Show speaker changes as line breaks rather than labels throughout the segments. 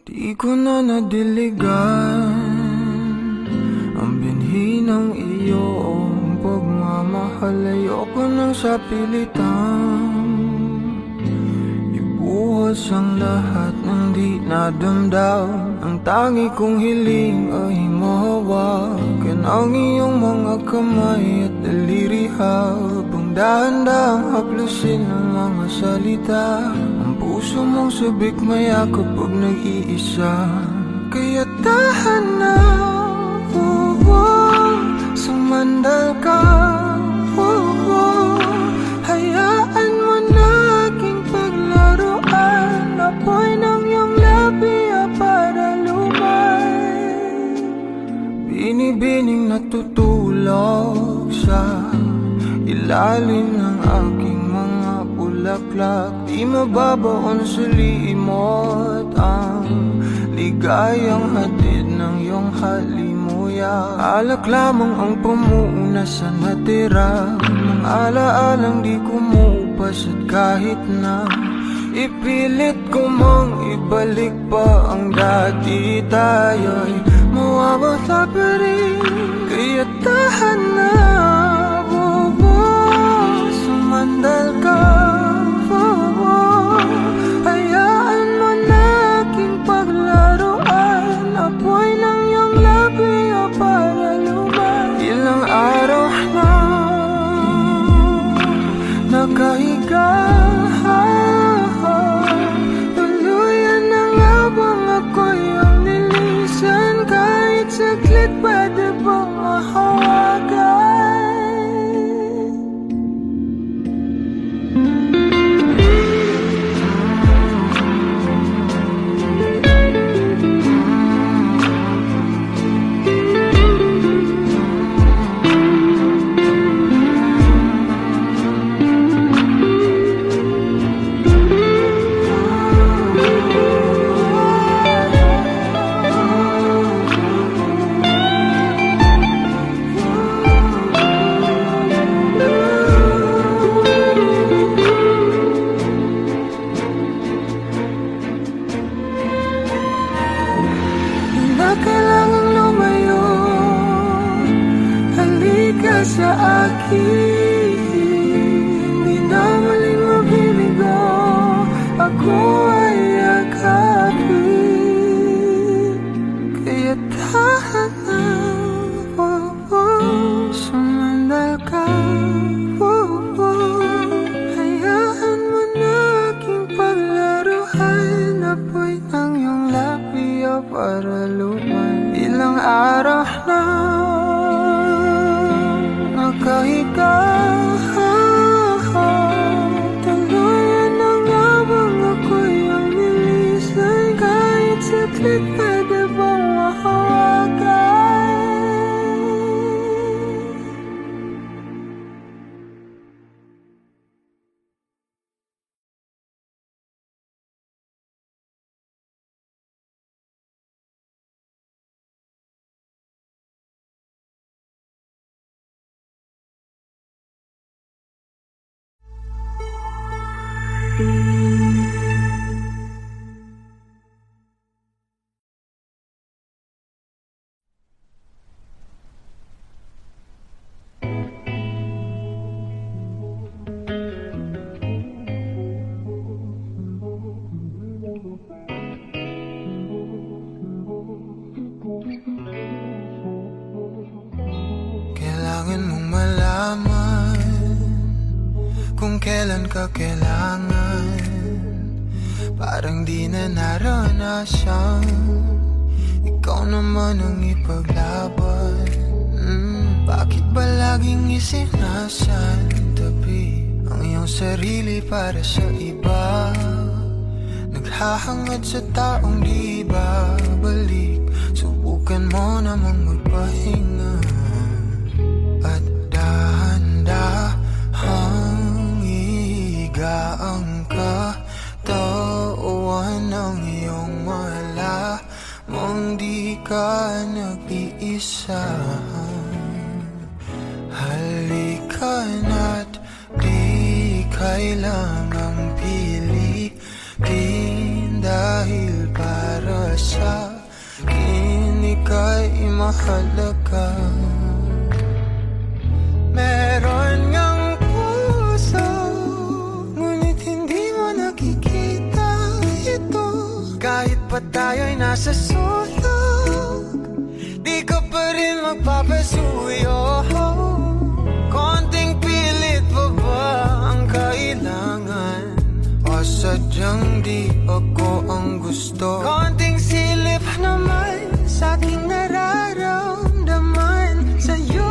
Di ko na nadiligan ang binhi ng iyong pagmamahal. Ayoko nang sa pilitan ibuhos ang lahat ng di nadamdam. Ang tangi kong hiling ay mahawakan ang iyong mga kamay at daliri, habang dahan-dahang haplusin ang mga salita. Ang puso mong sabik mayakap pag nag-iisa. Kaya tahan na, sumandal ka, hayaan mo na aking paglaruan. Apoy ng iyong labi para lumay, binibining natutulog sa ilalim ng aking mga bulaklak. Di mababaon sa limot ang ligayang hatid ng iyong halimuyak. Alak lamang ang pamuuna sa natira ng alaalang di kumupas. At kahit na ipilit ko mang ibalik pa ang dati, tayo'y mawawala pa rin. Kaya tahan na, sumandal ka, hayaan mo na aking paglaruan. Apoy ng iyong labi para lumay. Ilang araw na nakahiga, tuluyan na nga bang ako'y ang nilisan? Kahit saglit pwede bang mahawagan? Kailangang lumayo, halika sa akin. Di na muling mabibigo, ako ay yakapin. Kaya tahan na, sumandal ka, hayaan mo na aking paglaruan. Apoy ng iyong labi para lumay. Ilang araw na nakahiga, tuluyan na nga bang ako'y ang nilisan? Kahit saglit pwede bang mahawagan? Kailangan mong malaman kung kailan ka kailangan. Parang di na naranasan, ikaw naman ang ipaglaban. Bakit ba laging isinasantabi ang iyong sarili para sa iba? Naghahangad sa taong di babalik. Subukan mo namang magpahinga at dahan-dahang ihigaang katawan ng iyong malamang di ka nag-iisa. Halika na't di kailangang pilitin, dahil para sa akin, ika'y mahalaga. Meron ngang puso, ngunit hindi mo nakikita ito. Kahit pa tayo'y nasa sulok, di ka pa rin magpapasuyo. Konting pilit pa ba ang kailangan? O sadyang di ako ang gusto? Konting silip naman sa aking nararamdaman sa'yo.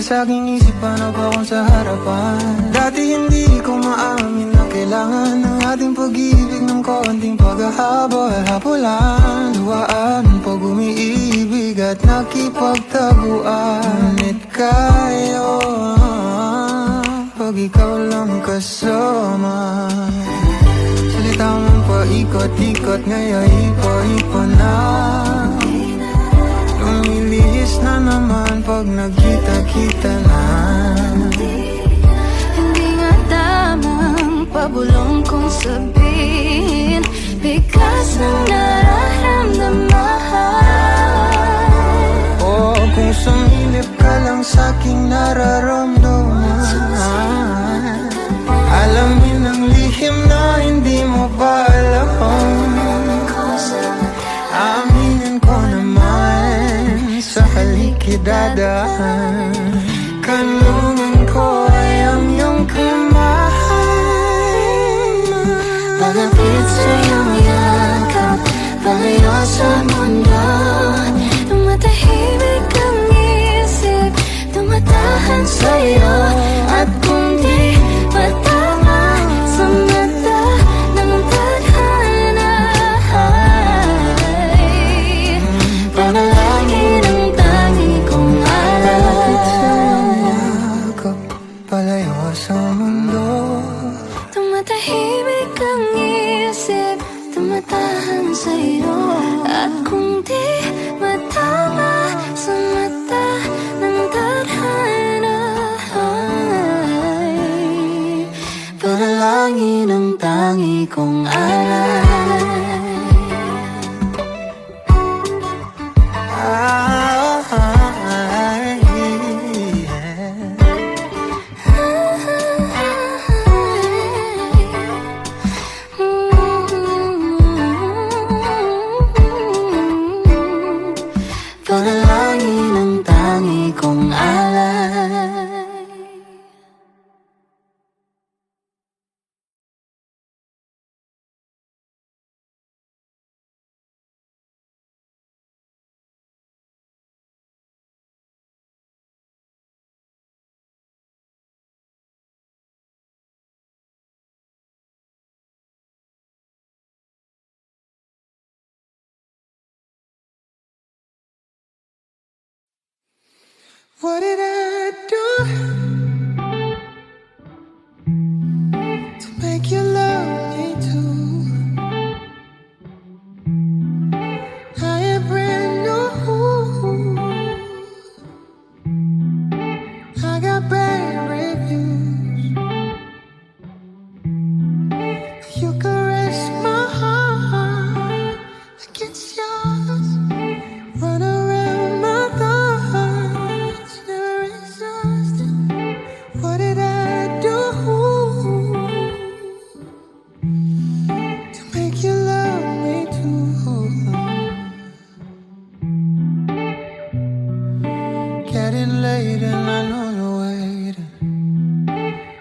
sa aking isip, paano ba kung sa harapan? Dati hindi ko maamin na kailangan ng ating pag-ibig ng konting paghahabol. Hapulan, duwaan, pag umiibig at nakipagtaguan. Ngunit kayo, pag ikaw lang kasama. Salita mong paikot-ikot, ngayon ipo-ipo na. Lumilihis na naman pag nagkita-kita na.
Hindi nga tamang pabulong kong sabihin, bigas ng nararamdaman.
Oh, kung sumilip ka lang sa'king nararamdaman, alamin ang lihim na hindi mo pa alam. Aminin ko naman sa halikidadahan. Kanungan ko ay ang iyong kamay.
Pagapit sa iyong yakap, palayo sa mundo. Tumatahimik ang isip, tumatahan sa'yo. At kung di matama sa mata ng tadhana, ay panalangin ang tangi kong alay.
Yakap, palayo sa mundo.
Tumatahimik ang isip, tumatahan sa'yo. At kung di matama sa mata ng tadhana, ay panalangin ang tangi kong alay. Panalangin ang tangi kong alay.
What did I do to make you love me too? I am brand new. I got bad reviews. You caress my heart like it's yours. Run around my thoughts, never exhausted. What did I do to make you love me too? Getting late and I know you're waiting,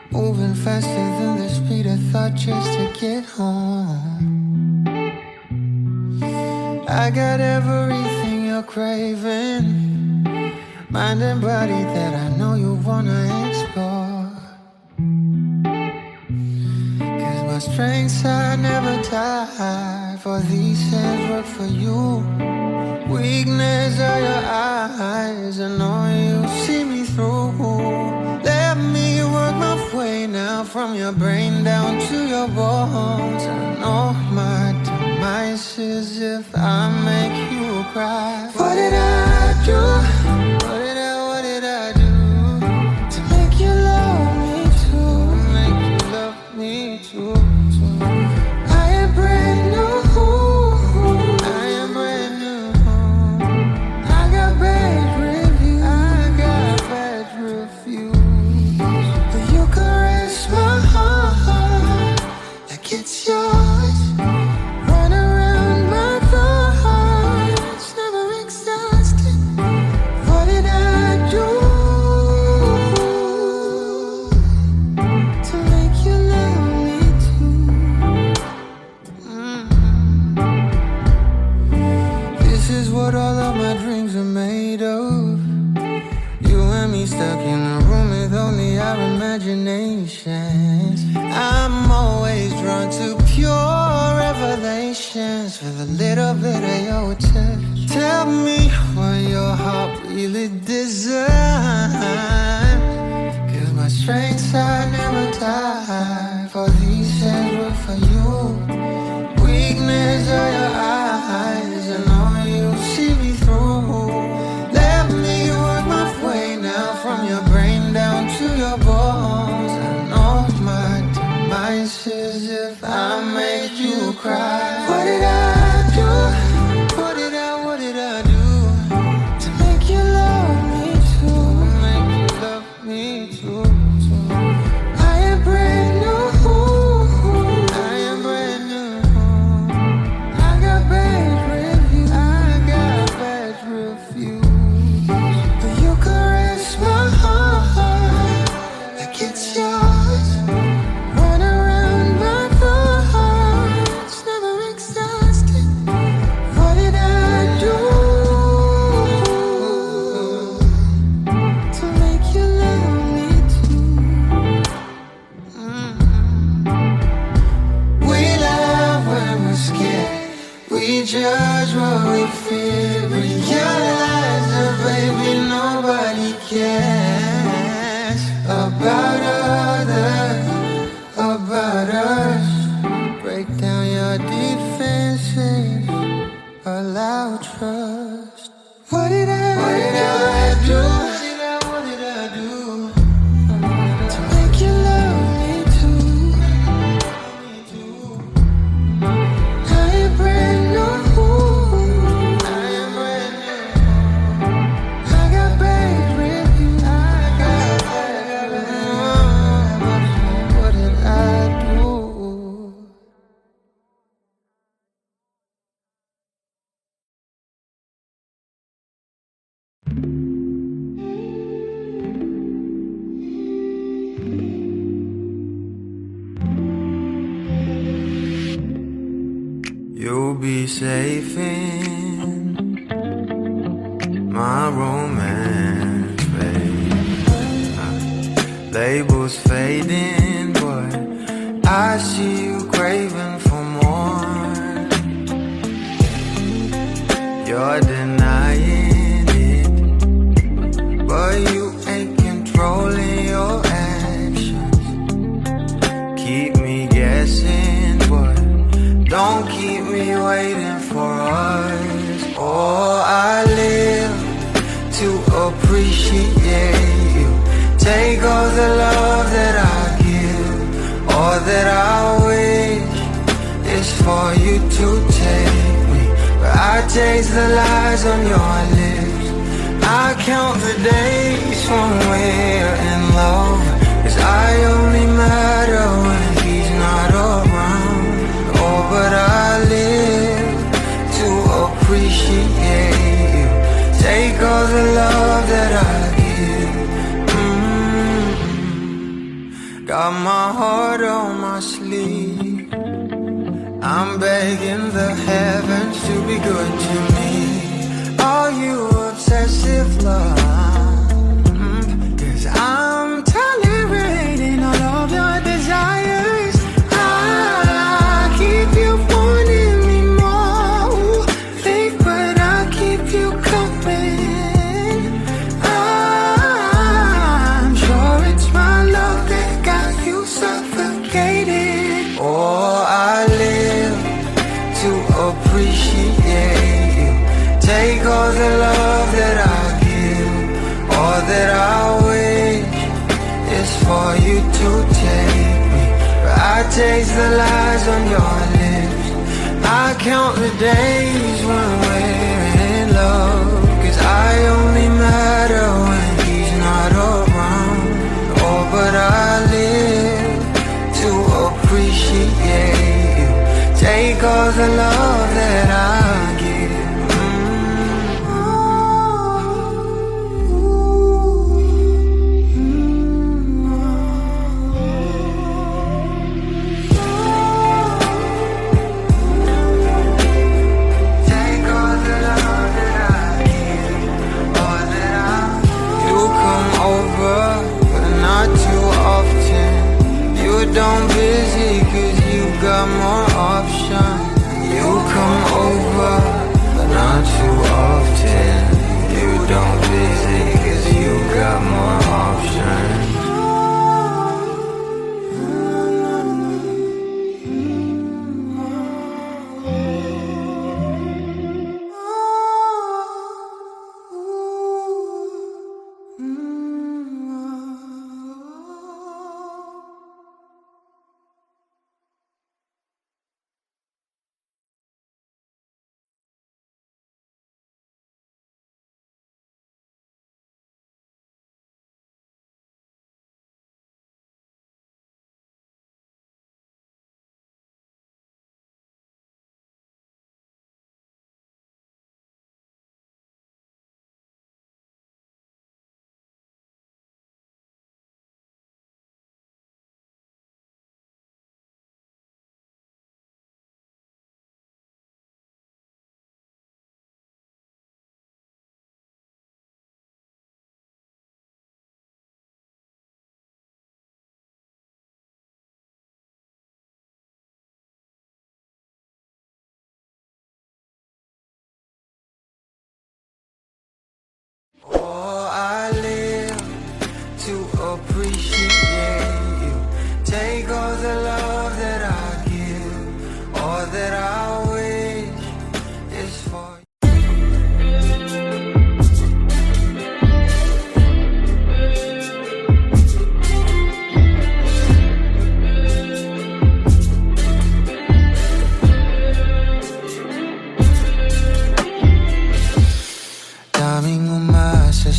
moving faster than the speed of thought just to get home. I got everything you're craving, mind and body that I know you wanna explore. Cause my strengths I never die, for these hands work for you. Weakness are your eyes, I know you see me through. Let me work my way now, from your brain down to your bones. I know my demise is if I make you cry. What did I do? What did I do to make you love me too? Make you love me too. I am brand new. I am brand new. I got bad reviews. I got bad reviews. But you caress my heart like it's yours. Run around my thoughts, never exhausted. stuck in a room with only our imaginations. I'm always drawn to pure revelations with a little bit of your touch. Tell me what your heart really designed, 'cause my strengths I never die. For these hands were for you. Weakness of your eyes, I know you see me through. Let me work my way now from your brain down to your bones. I know my demise is if I made you cry. What did I do? What did I do to make you love me too? Make you love me too. I am brand new. I am brand new. I got bad reviews. I got bad reviews. But you caress my heart like it's yours. Run around my thoughts, never exhausted. What did I do to make you love me too? We laugh when we're scared. We judge what we fear. Realize that baby nobody cares about others, about us. Break down your defenses, allow trust. What did I do? What did I do to make you love me too? I am brand new. I am brand new. I got bad reviews. I got bad reviews. What did I do? You'll be safe in my romance, babe. Labels fading, but I see you craving for more. You're denying it, but you ain't controlling your actions. Keep me guessing, but don't keep me waiting for us. Oh, I live to appreciate you. Take all the love that I give, all that I wish is for you to take me. But I taste the lies on your lips. I count the days when we're in love, 'cause I only matter when he's not around. Oh, but I live to appreciate you. Take all the love that I give. Got my heart on my sleeve. I'm begging the heavens to be good to me. Are you obsessive love? 'Cause I'm tolerating all of your desires. I keep you wanting me more. Leave, but I keep you coming. I'm sure it's my love that got you suffocated. Oh, I live to appreciate you. Take all the love that I give, all that I wish is for you to take me. But I taste the lies on your lips. I count the days when we're in love, 'cause I only matter when he's not around. Oh, but I live to appreciate you. Take all the love that I give.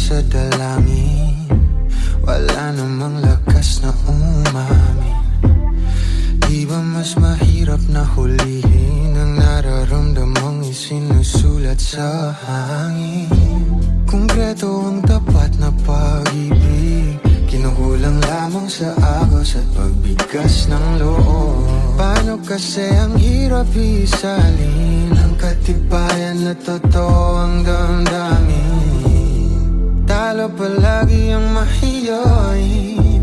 sa dalangin. Wala namang lakas na umamin. Di ba mas mahirap na hulihin ang nararamdamang isinusulat sa hangin? Konkreto ang tapat na pag-ibig, kinukulang lamang sa agos at pagbigas ng loob. Paano kasi ang hirap isalin ang katibayan na totoo ang damdamin? Talo palagi ang mahiyain,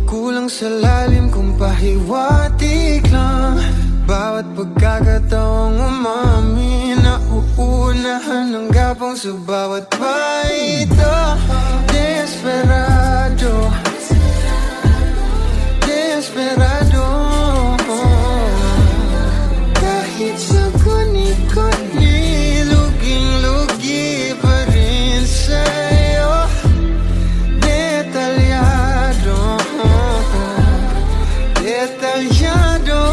kulang sa lalim kung pahiwatig lang. Bawat pagkakataong umamin, nauunahan ng gapong sa bawat paito. Desperado, desperado. Kahit sa kuni-kuni, luging-lugi pa rin sa'yo. Detalyado, detalyado.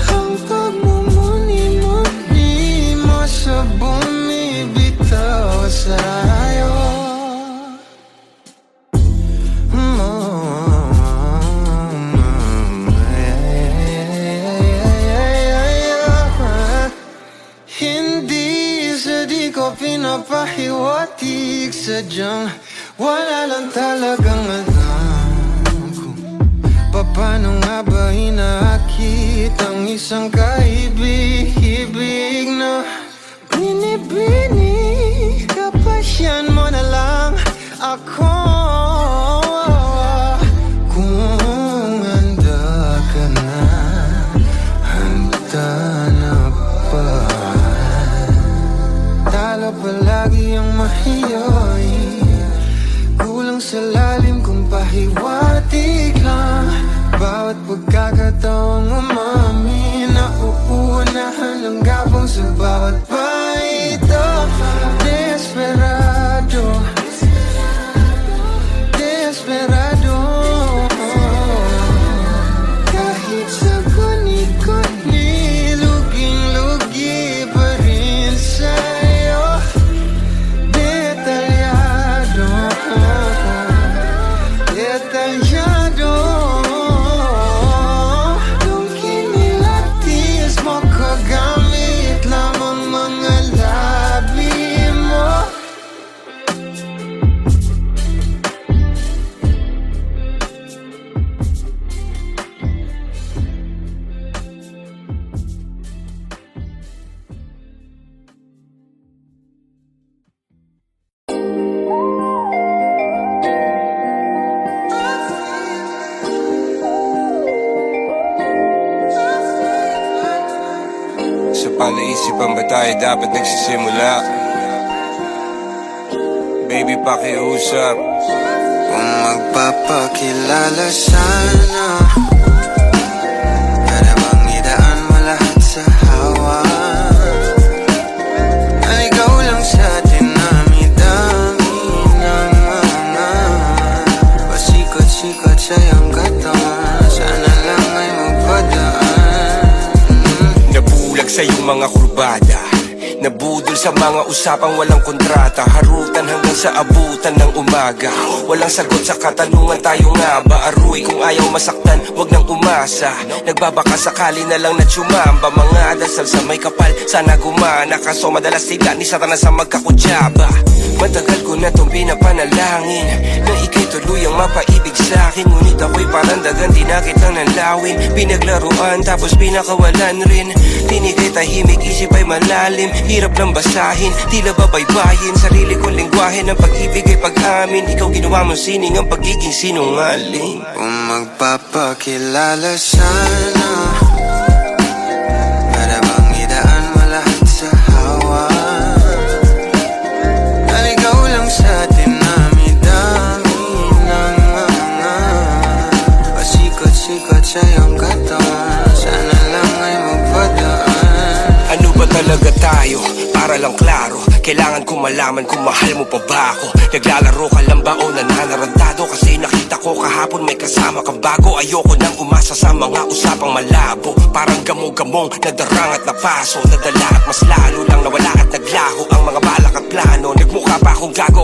Ang pagmumuni-muni mo sa bumibitaw sa'yo. Hindi sa di ko pinapahiwatig, sadyang wala lang talagang alam kung paano nga ba hinahakit ang isang kaibig-ibig na binibini. Kapasyan mo na lang ako kung handa ka na, handa na ba? Talo palagi ang mahiyain, kulang sa lalim kung pahiwatig lang. Bawat pagkakataong umamin, nauunahan ng gapong sa bawat paito. Desperado, desperado. Kahit sa kuni-kuni, luging-lugi pa rin sa'yo. Detalyado, detalyado. Kung kinilatis mo, kagamit lamang mga labi mo.
Sa palaisipan ba tayo dapat nagsisimula? Baby, pakiusap.
Kung magpapakilala sana, para bang idaan mo lahat sa hawa. Ay ikaw lang sa dinami-dami ng mga pasikot-sikot sa iyong katawan. Sana lang ay magpadaan.
Nabulag sa iyong mga kurbada, nabudol sa mga usapang walang kontrata. Harutan hanggang sa abutan ng umaga. Walang sagot sa katanungan, tayo nga ba aruy? Kung ayaw masaktan, wag nang umasa. Nagbabaka sakali na lang na tsumamba. Mga dasal sa may kapal, sana gumana. Kaso madalas sila ni Satanas ang magkakutsaba. Matagal ko na tong pinapanalangin na ika'y tuluyang mapaibig sa'kin. Ngunit ako'y parang dagan, di na kitang nanlawin. Pinaglaruan tapos pinakawalan rin. Tinigay tahimik, isip ay malalim. Hirap lang basahin, tila babaybayin. Sarili kong lingwahe ng pag-ibig ay pag-amin. Ikaw ginawa mong sining ang pagiging sinungaling.
Kung magpapakilala sana, para bang idaan mo lahat sa hawa. Ikaw lang sa dinami-dami ng mga pasikot-sikot sa iyong katawan. Sana lang ay magpadaan.
Ano ba talaga tayo? Para lang klaro, kailangan ko malaman kung mahal mo pa ba ako. Naglalaro ka lang ba o nananarantado? Kasi nakita ko kahapon may kasama kang bago. Ayoko nang umasa sa mga usapang malabo. Parang gamong-gamong nadarang at napaso. Nadala at mas lalo lang nawala at naglaho ang mga balak at plano. Nagmukha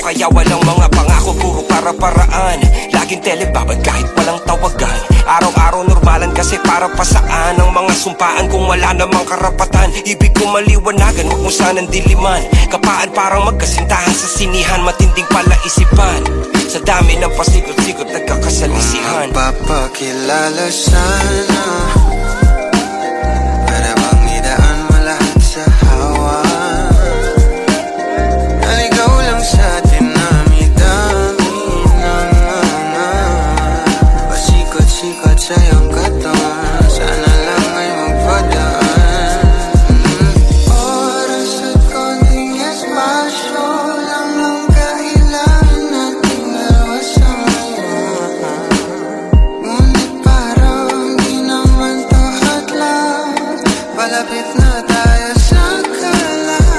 kaya walang mga pangako, puro para-paraan. Laging telebabad kahit walang tawagan. Araw-araw normalan kasi para pa saan ang mga sumpaan kung wala namang karapatan. Ibig ko maliwanagan, huwag mo sanang diliman. Kapaan parang magkasintahan sa sinihan, matinding palaisipan. Sa dami ng pasikot-sikot nagkakasalisihan.
Papakilala sana, para bang idaan mo lahat sa hawa. Naligaw lang sa dinami-dami ng mga pasikot-sikot sa iyong katawan. Sana lang ay magpadaan. Oras at konting espasyo lang ang kailangan nating dalawa sa ngayon. Ngunit parang di naman to hadlang, palapit na tayo sa kalawakan.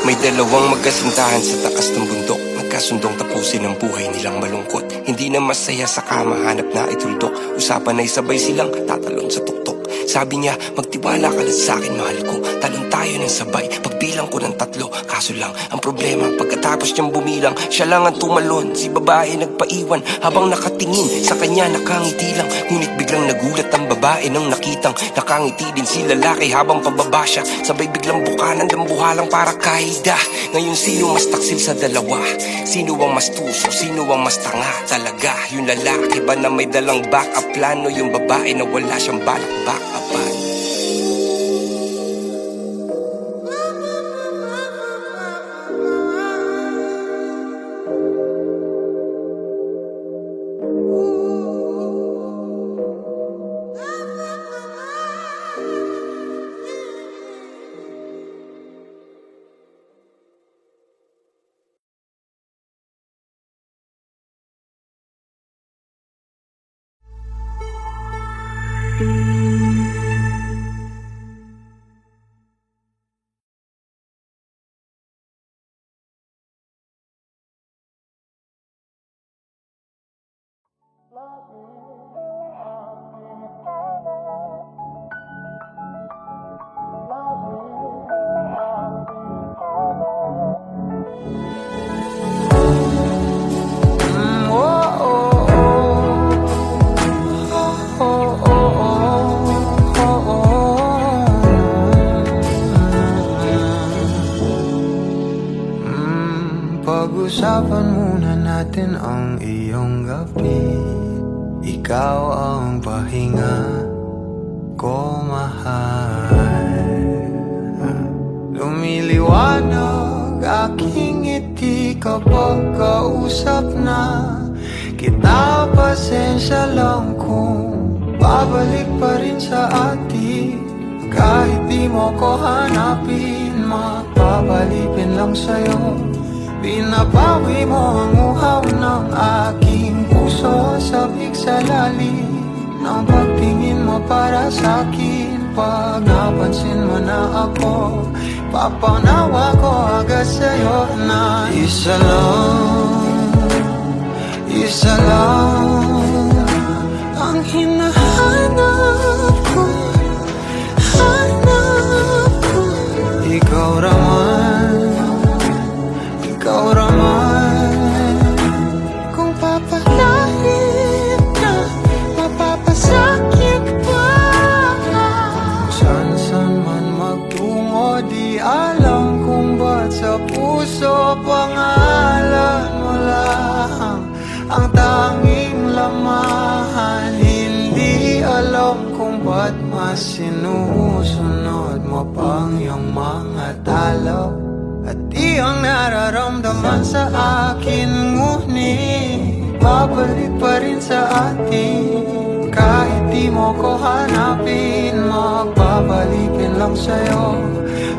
May dalawang magkasintahan sa taas ng bundok, nagkasundong tapusin ang buhay nilang malungkot. Hindi na masaya sa kama, hanap na ituldok. Usapan ay sabay silang tatalon sa tuktok. Sabi niya, magtiwala ka lang sa akin, mahal ko. Talon tayo ng sabay, pagbilang ko ng 3. Kaso lang, ang problema, pagkatapos niyang bumilang, siya lang ang tumalon. Si babae nagpaiwan, habang nakatingin sa kanya nakangiti lang. Ngunit biglang nagulat ang babae nang nakitang nakangiti din si lalaki habang pababa siya. Sabay biglang bukanan ng buhalang para kaida. Ngayon sino mas taksil sa dalawa? Sino ang mas tuso? Sino ang mas tanga talaga? Yung lalaki ba na may dalang backup plan, o yung babae na wala siyang balak backupan?
Pag-usapan muna natin ang iyong gabi. Ikaw ang pahinga ko, mahal. Lumiliwanag aking ngiti kapag kausap na kita. Pasensya lang kung babalik pa rin sa atin. Kahit di mo ko hanapin, mapapalipin lang sa'yo. Pinapawi mo ang uhaw ng aking puso, sabik sa lalim ng pagtingin mo para sa'kin. Pag napansin mo na ako, papanawa ko agad sa'yo na isa lang ang hinahanap ko, hanap ko. Ikaw raman, kung papalalit na, mapapasakit pa. Saan man magtungo, di alam kung ba't sa puso pangalan mo lang ang tanging lamahan. Hindi alam kung ba't mas sinusunod mo pang iyong mga talo. At iyong nararamdaman sa akin, ngunit babalik pa rin sa atin. Kahit di mo ko hanapin, magbabalikin lang sa'yo.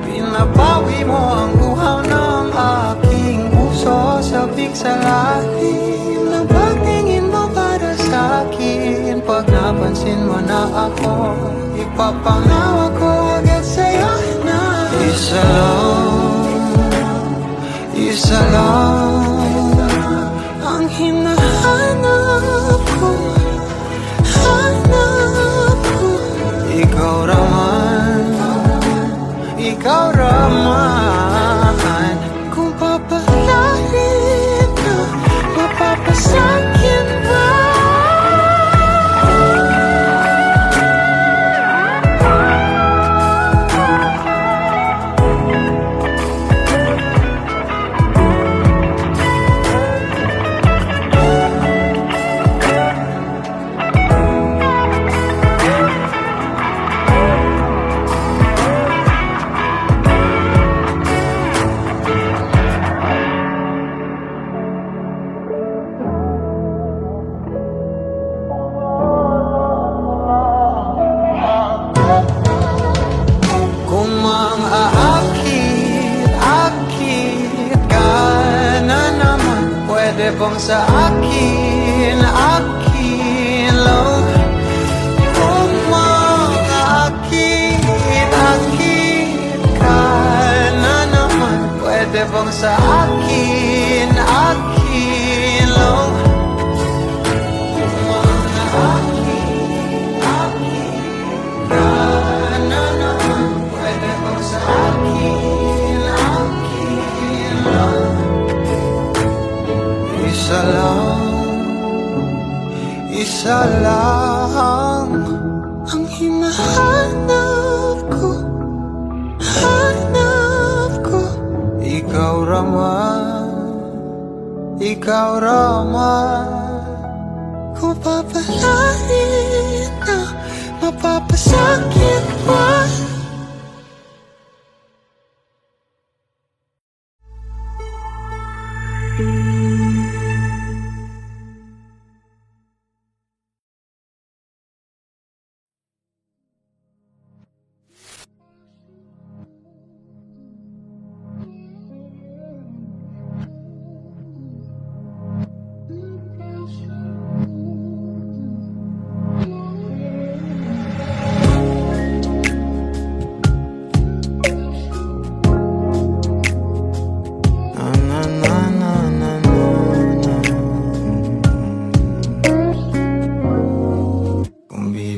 Pinapawi mo ang uhaw ng aking puso, sabik sa lalim ng pagtingin mo para sa'kin. Pag napansin mo na ako, ipapangawa ko agad sa'yo na isa lang ang hinahanap ko, hanap ko. Ikaw raman, kung bang sa akin lang? Kung makaakit ka na naman, pwede bang sa akin lang? Kung makaakit ka na naman, pwede bang sa akin lang? Isa lang ang hinahanap ko, ikaw Rama. Kung papalarin na mapapasakit pa.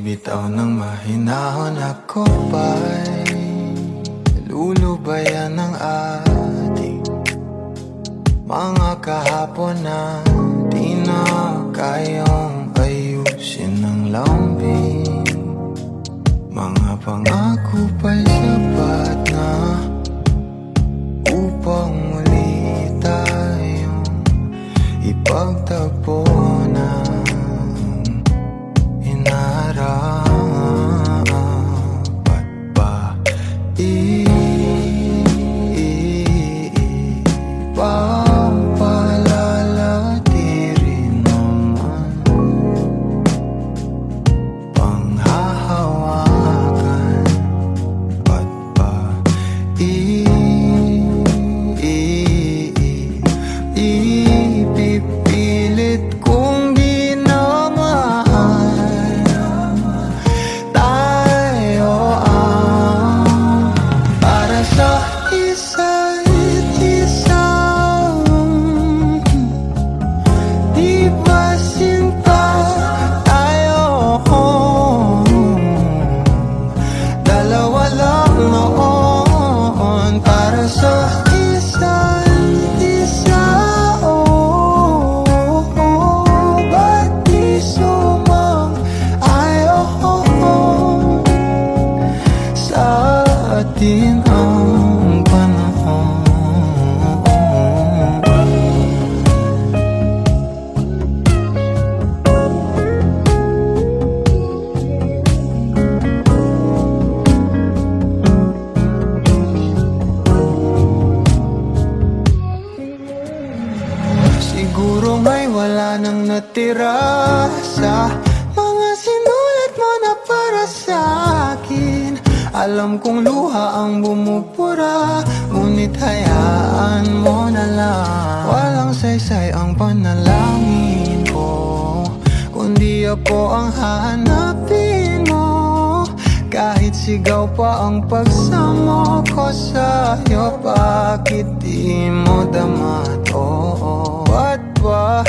Bitaw ng mahinahon ako ba'y lulubayan ng ating mga kahapon na di na kayang ayusin ng lambing. Mga pangako pa'y sapat na upang muli tayong ipagtagpo na dapat ba ipagpalalati rin naman panghahawakan? Ba't ba ipipilit kong di na mahal tayo para sa isa't isa? Di ba sinta tayo? Dalawa lang noon para sa isa't isa. Ba't di sumang-ayon sa atin ang panahon? Siguro may wala nang natira sa mga sinulat mo na para sa akin. Alam kong luha ang bumupura, ngunit hayaan mo na lang. Walang saysay ang panalangin ko, kundi ako ang hahanapin mo. Kahit sigaw pa ang pagsamo ko sa'yo, bakit di mo dama to? Ba't ba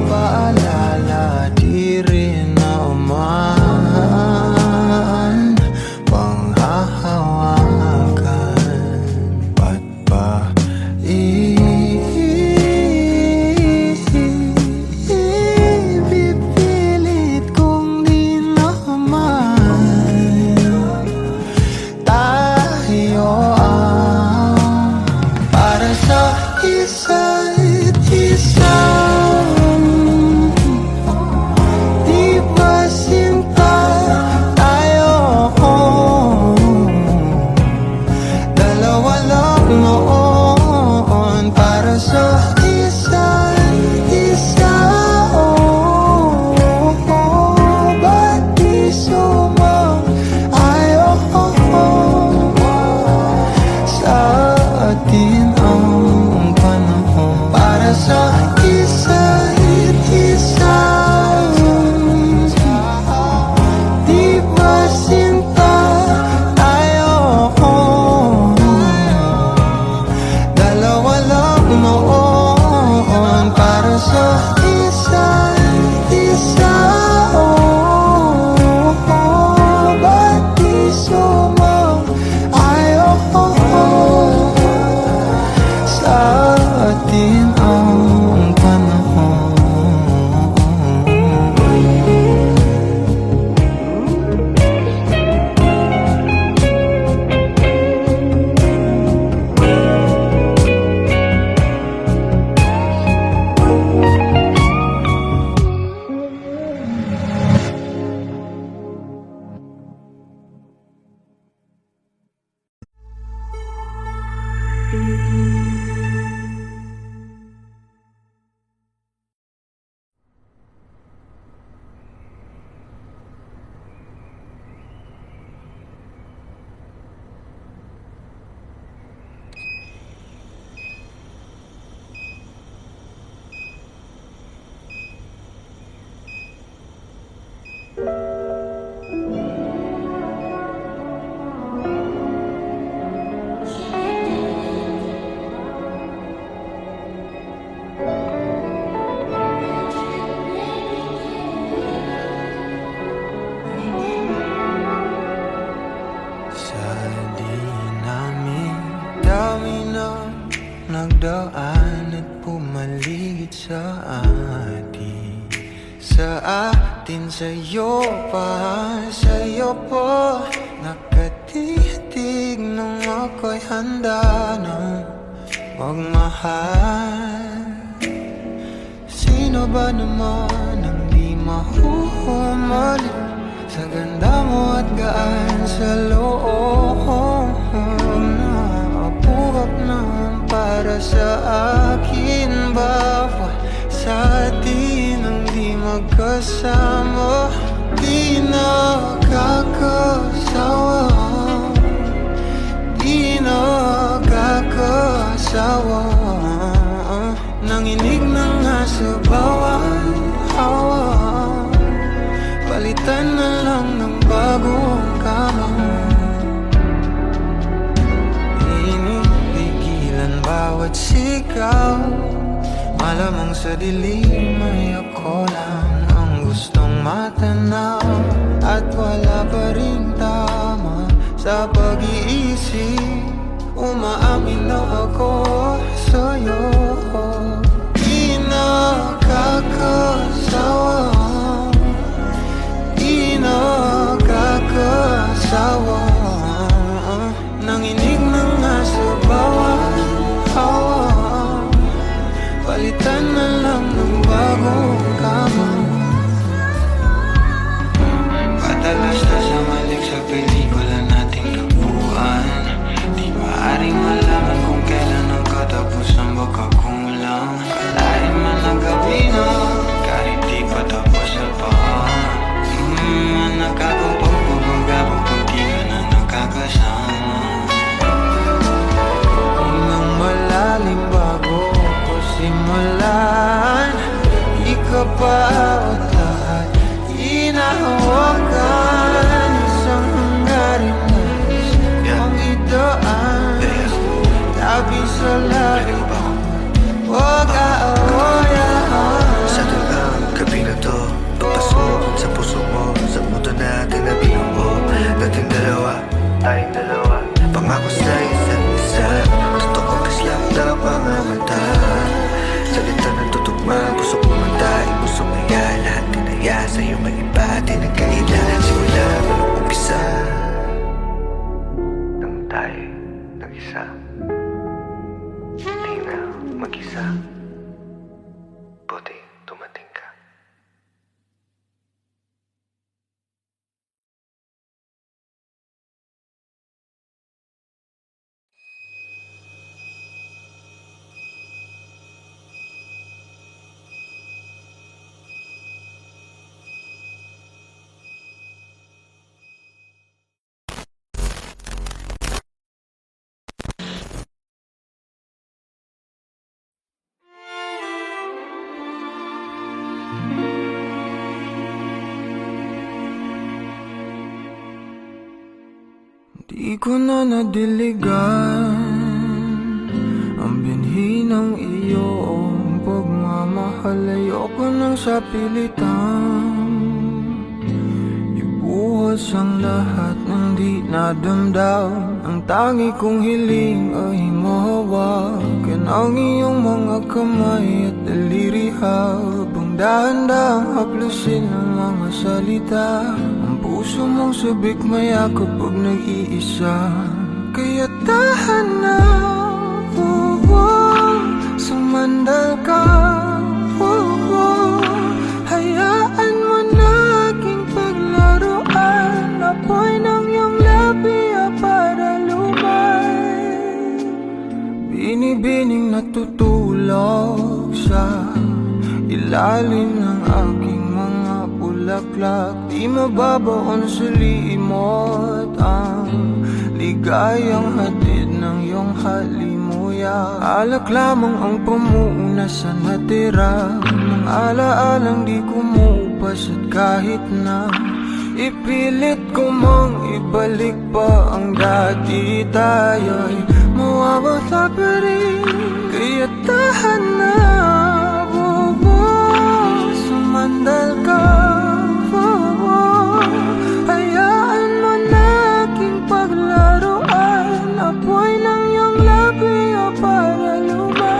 paalala di rin naman panghahawakan? Ba't ba ipipilit kong di naman tayo para sa isa't isa? daan at pumaligid sa atin. Sa atin, sa'yo pa, sa'yo po nakatitig nung ako'y handa ng magmahal. Sino ba naman ang di mahuhumalit sa ganda mo at gaan sa loob na apuhap naman para sa akin. Bawat sa atin ang di magkasama, di nakakasawa, di nakakasawa. Nanginig na nga sa bawat hawa, palitan na lang ng bagong kama. Inipigilan bawat sigaw, malamang sa dilim ay ako lang ang gustong matanaw. At wala pa rin tama sa pag-iisip, umaamin na ako sa'yo. Di nakakasawa, di nakakasawa. Nanginig na nga sa bawat hawa, palitan na lang ng bagong kama. Padalas na sa malik sa pelikula nating tagpuan, di maaaring malaman kung kailan ang katapusan, baka kung lang kalahin man ang gabi na kahit di pa tapos sa paan. Nakakapagpapagabang pag di ka na nakakasama. Unang malalim bago ko simulan, ikaw pa at lahat inahawakan. Isang hanggarin na ang idaan, labi sa labi, huwag aawayan.
Sa tulang gabi na to, pagpasok sa puso mo, sa mundo natin na binuo, dating dalawa, tayong dalawa, pangako sa isa't isa, totoo kislap na mga mata, salita ng tutugma, puso kumanta, ipuso maya, lahat tinaya, sa'yo may iba, di nagkaila, simula walang umpisa, nang tayo nag-isa, di na mag-isa, buti tumating ka.
Di ko na nadiligan ang binhi ng iyong pagmamahal. Ayoko nang sa pilitan ibuhos ang lahat ng di nadamdam. Ang tangi kong hiling ay mahawakan ang iyong mga kamay at daliri, habang dahan-dahang haplusin ang mga salita. Puso mong sabik maya kapag nag-iisa, kaya tahan na, sumandal ka, hayaan mo na aking paglaruan. Apoy ng iyong labi para lumay, binibining natutulog sa ilalim ng aking mga bulaklak. Di mababaon sa limot ang ligayang hatid ng iyong halimuyak. Alak lamang ang pamuuna sa natira ng alaalang di kumupas, at kahit na ipilit ko mang ibalik pa ang dati, tayo'y mawawala pa rin. Kaya tahan na, sumandal ka, hayaan mo na aking paglaruan. Apoy ng iyong labi para lumay,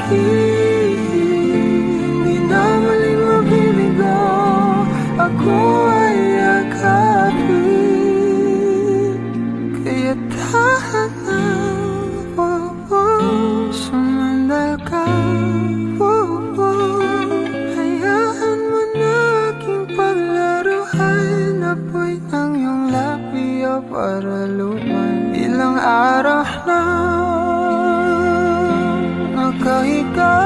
akin. Di na muling mabimigo, ako ay yakapin. Kaya tahan na, sumandal ka, hayaan mo na aking paglaruan. Apoy ng iyong labi para lumay. Ilang araw na nakahiga,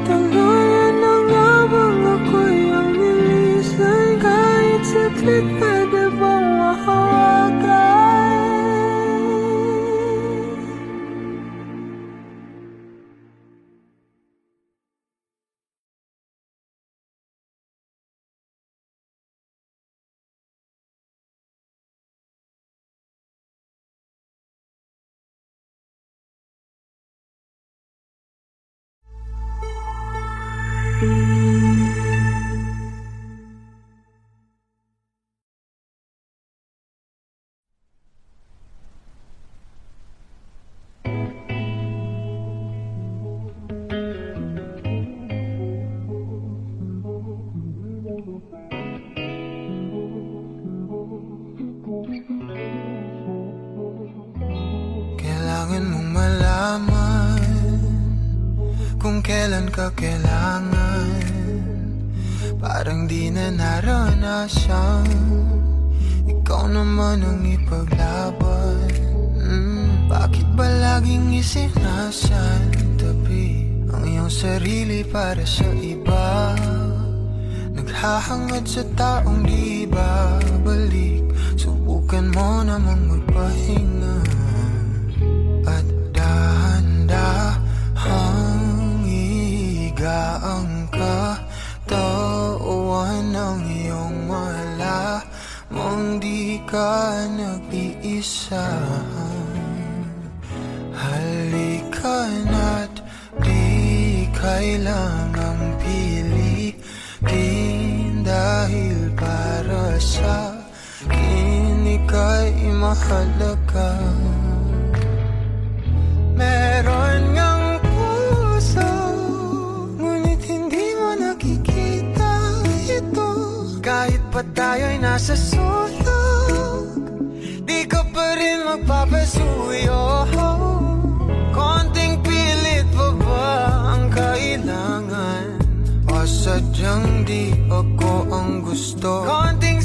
tuluyan na nga bang ako'y ang nilisay? Kahit saglit pwede bang mahawagan? Kailangan mong malaman kung kailan ka kailangan. Parang di na naranasan, ikaw naman ang ipaglaban. Bakit ba laging isinasantabi ang iyong sarili para sa iba? Naghahangad sa taong di babalik. Subukan mo namang magpahinga at dahan-dahang ihigaang katawan ng iyong wala mong di ka nag-iisa. Halika na't di kailangang pilitin, dahil para sa akin ika'y mahalaga. Meron ngang puso, ngunit hindi mo nakikita ito. Kahit pa tayo'y nasa sulok, di ka pa rin magpapasuyo. Konting pilit pa ba ang kailangan? O sadyang di ako ang gusto? Konting